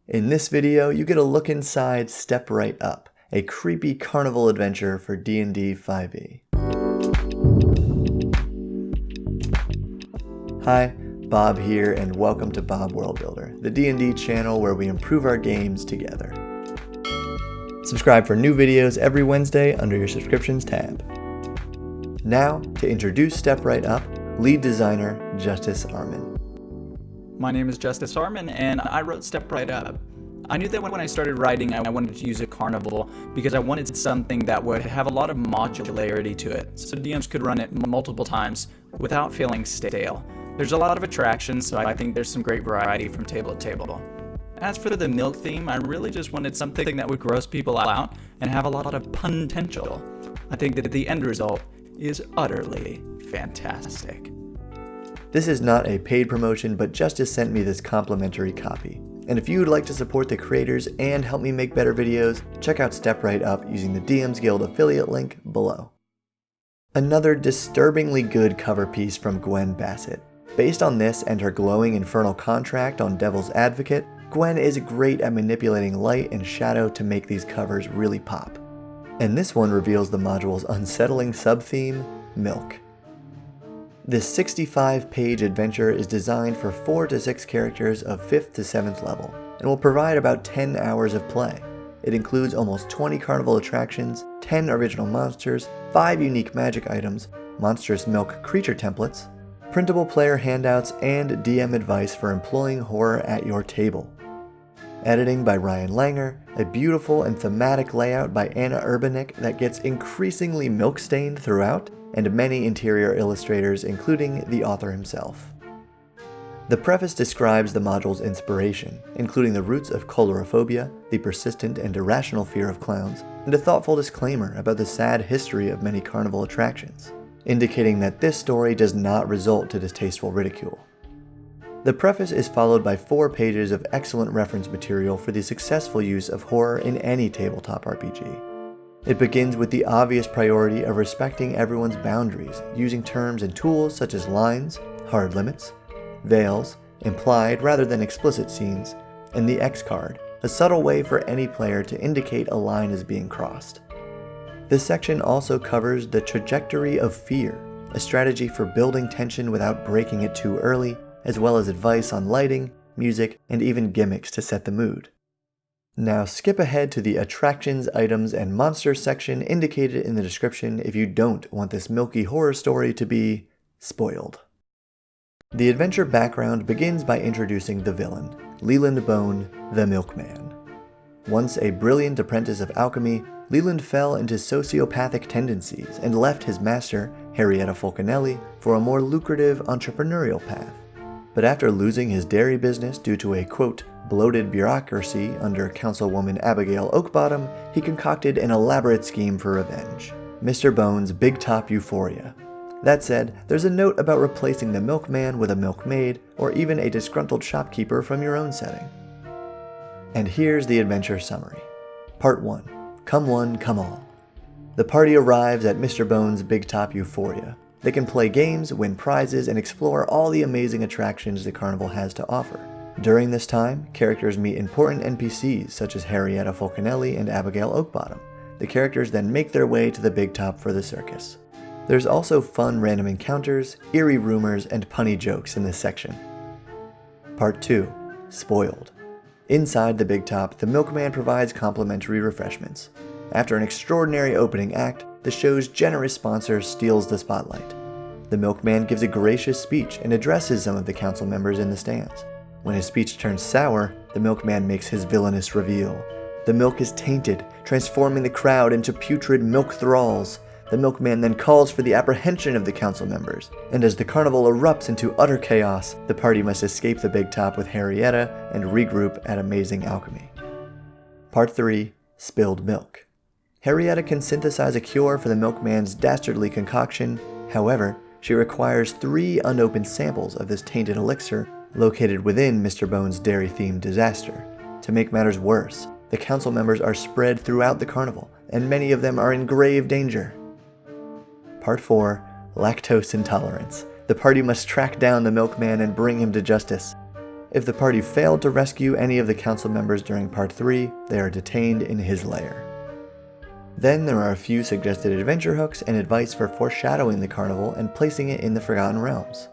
In this video, you get a look inside Step Right Up, a creepy carnival adventure for D&D 5e. Hi, Bob here, and welcome to Bob World Builder, the D&D channel where we improve our games together. Subscribe for new videos every Wednesday under your subscriptions tab. Now, to introduce Step Right Up, lead designer Justice Arman. My name is Justice Arman, and I wrote Step Right Up. I knew that when I started writing, I wanted to use a carnival because I wanted something that would have a lot of modularity to it, so DMs could run it multiple times without feeling stale. There's a lot of attractions, so I think there's some great variety from table to table. As for the milk theme, I really just wanted something that would gross people out and have a lot of pun potential. I think that the end result is utterly fantastic. This is not a paid promotion, but Justice sent me this complimentary copy. And if you would like to support the creators and help me make better videos, check out Step Right Up using the DMs Guild affiliate link below. Another disturbingly good cover piece from Gwen Bassett. Based on this and her glowing infernal contract on Devil's Advocate, Gwen is great at manipulating light and shadow to make these covers really pop. And this one reveals the module's unsettling sub-theme, Milk. This 65-page adventure is designed for 4 to 6 characters of 5th to 7th level, and will provide about 10 hours of play. It includes almost 20 carnival attractions, 10 original monsters, 5 unique magic items, monstrous milk creature templates, printable player handouts, and DM advice for employing horror at your table. Editing by Ryan Langer, a beautiful and thematic layout by Anna Urbanik that gets increasingly milk-stained throughout, and many interior illustrators, including the author himself. The preface describes the module's inspiration, including the roots of cholorophobia, the persistent and irrational fear of clowns, and a thoughtful disclaimer about the sad history of many carnival attractions, indicating that this story does not result to distasteful ridicule. The preface is followed by 4 pages of excellent reference material for the successful use of horror in any tabletop RPG. It begins with the obvious priority of respecting everyone's boundaries, using terms and tools such as lines, hard limits, veils, implied rather than explicit scenes, and the X card, a subtle way for any player to indicate a line is being crossed. This section also covers the trajectory of fear, a strategy for building tension without breaking it too early, as well as advice on lighting, music, and even gimmicks to set the mood. Now skip ahead to the attractions, items, and monsters section indicated in the description if you don't want this milky horror story to be spoiled. The adventure background begins by introducing the villain, Leland Bone, the Milkman. Once a brilliant apprentice of alchemy, Leland fell into sociopathic tendencies and left his master, Henrietta Fulcanelli, for a more lucrative entrepreneurial path. But after losing his dairy business due to a, quote, bloated bureaucracy under Councilwoman Abigail Oakbottom, he concocted an elaborate scheme for revenge. Mr. Bone's Big Top Euphoria. That said, there's a note about replacing the milkman with a milkmaid, or even a disgruntled shopkeeper from your own setting. And here's the adventure summary. Part 1. Come one, come all. The party arrives at Mr. Bone's Big Top Euphoria. They can play games, win prizes, and explore all the amazing attractions the carnival has to offer. During this time, characters meet important NPCs such as Henrietta Fulcanelli and Abigail Oakbottom. The characters then make their way to the Big Top for the circus. There's also fun random encounters, eerie rumors, and punny jokes in this section. Part 2. Spoiled. Inside the Big Top, the milkman provides complimentary refreshments. After an extraordinary opening act, the show's generous sponsor steals the spotlight. The milkman gives a gracious speech and addresses some of the council members in the stands. When his speech turns sour, the milkman makes his villainous reveal. The milk is tainted, transforming the crowd into putrid milk thralls. The milkman then calls for the apprehension of the council members, and as the carnival erupts into utter chaos, the party must escape the Big Top with Henrietta and regroup at Amazing Alchemy. Part 3. Spilled Milk. Henrietta can synthesize a cure for the milkman's dastardly concoction. However, she requires 3 unopened samples of this tainted elixir located within Mr. Bone's dairy-themed disaster. To make matters worse, the council members are spread throughout the carnival, and many of them are in grave danger. Part 4. Lactose Intolerance. The party must track down the milkman and bring him to justice. If the party failed to rescue any of the council members during Part 3, they are detained in his lair. Then there are a few suggested adventure hooks and advice for foreshadowing the carnival and placing it in the Forgotten Realms.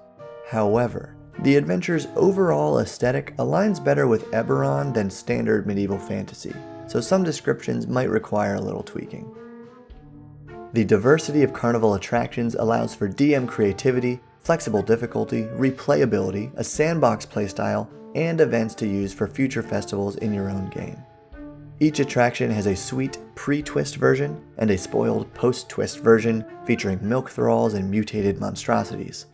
However, the adventure's overall aesthetic aligns better with Eberron than standard medieval fantasy, so some descriptions might require a little tweaking. The diversity of carnival attractions allows for DM creativity, flexible difficulty, replayability, a sandbox playstyle, and events to use for future festivals in your own game. Each attraction has a sweet pre-twist version and a spoiled post-twist version featuring milk thralls and mutated monstrosities.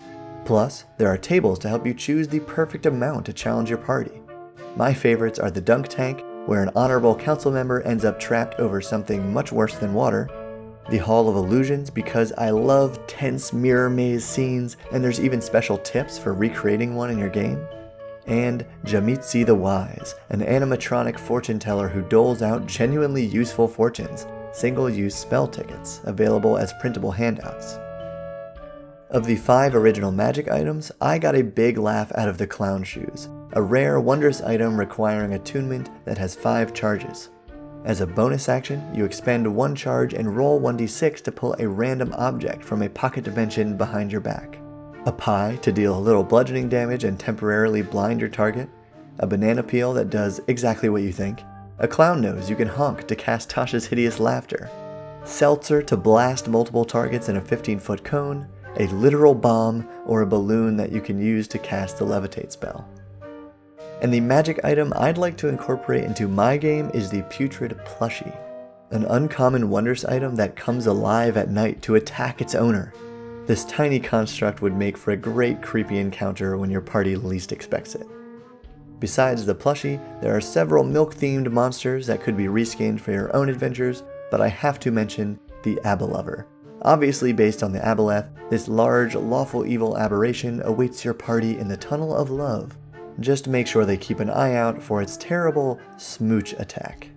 Plus, there are tables to help you choose the perfect amount to challenge your party. My favorites are the dunk tank, where an honorable council member ends up trapped over something much worse than water, the Hall of Illusions because I love tense mirror maze scenes and there's even special tips for recreating one in your game, and Jamitsi the Wise, an animatronic fortune teller who doles out genuinely useful fortunes, single-use spell tickets, available as printable handouts. Of the 5 original magic items, I got a big laugh out of the clown shoes, a rare wondrous item requiring attunement that has 5 charges. As a bonus action, you expend 1 charge and roll 1d6 to pull a random object from a pocket dimension behind your back. A pie to deal a little bludgeoning damage and temporarily blind your target, a banana peel that does exactly what you think, a clown nose you can honk to cast Tasha's hideous laughter, seltzer to blast multiple targets in a 15-foot cone, a literal bomb, or a balloon that you can use to cast the levitate spell. And the magic item I'd like to incorporate into my game is the Putrid Plushie, an uncommon wondrous item that comes alive at night to attack its owner. This tiny construct would make for a great creepy encounter when your party least expects it. Besides the plushie, there are several milk-themed monsters that could be reskinned for your own adventures, but I have to mention the Abelover. Obviously based on the Aboleth, this large, lawful evil aberration awaits your party in the Tunnel of Love. Just make sure they keep an eye out for its terrible smooch attack.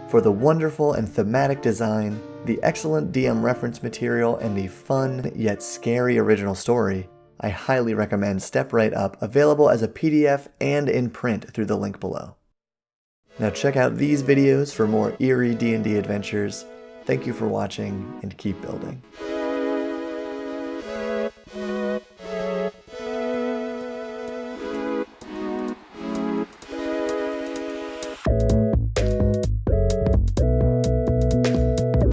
For the wonderful and thematic design, the excellent DM reference material, and the fun yet scary original story, I highly recommend Step Right Up, available as a PDF and in print through the link below. Now check out these videos for more eerie D&D adventures. Thank you for watching, and keep building.